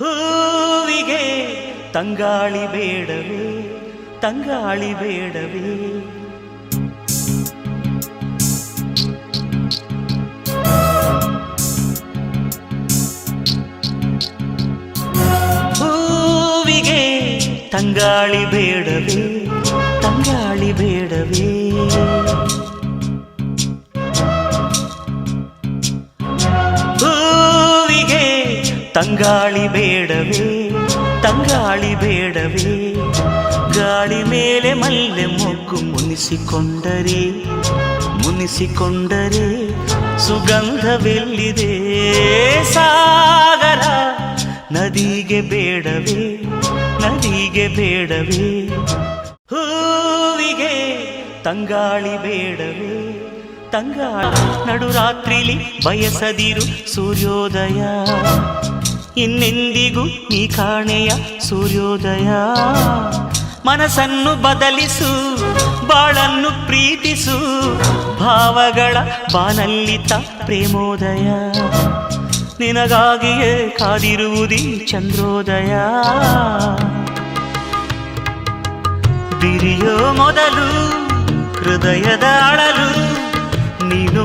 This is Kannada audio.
ಹೂವಿಗೆ ತಂಗಾಳಿ ಬೇಡವೇ, ತಂಗಾಳಿ ಬೇಡವೇ. ಹೂವಿಗೆ ತಂಗಾಳಿ ಬೇಡವೇ, ತಂಗಾಳಿ ಬೇಡವೇ. ಹೂವಿಗೆ ತಂಗಾಳಿ ಬೇಡವೇ, ತಂಗಾಳಿ ಬೇಡವೇ. ಗಾಳಿ ಮೇಲೆ ಮಲ್ಲೆ ಮೊಗ್ಗು ಮುನಿಸಿಕೊಂಡರೆ, ಮುನಿಸಿಕೊಂಡರೆ ಸುಗಂಧವೆಲ್ಲಿದೆ. ಸಾಗರ ನದಿಗೆ ಬೇಡವೇ, ನದಿಗೆ ಬೇಡವೇ. ಹೂವಿಗೆ ತಂಗಾಳಿ ಬೇಡವೇ, ತಂಗಾಳಿ. ನಡುರಾತ್ರಿಲಿ ಬಯಸದಿರು ಸೂರ್ಯೋದಯ, ಇನ್ನೆಂದಿಗೂ ನೀ ಕಾಣೆಯ ಸೂರ್ಯೋದಯ. ಮನಸ್ಸನ್ನು ಬದಲಿಸು, ಬಾಳನ್ನು ಪ್ರೀತಿಸು, ಭಾವಗಳ ಬಾನಲ್ಲಿತ ಪ್ರೇಮೋದಯ. ನಿನಗಾಗಿಯೇ ಕಾದಿರುವುದೀ ಚಂದ್ರೋದಯ. ಬಿರಿಯೋ ಮೊದಲು ಹೃದಯದ ಅಳಲು ನೀನು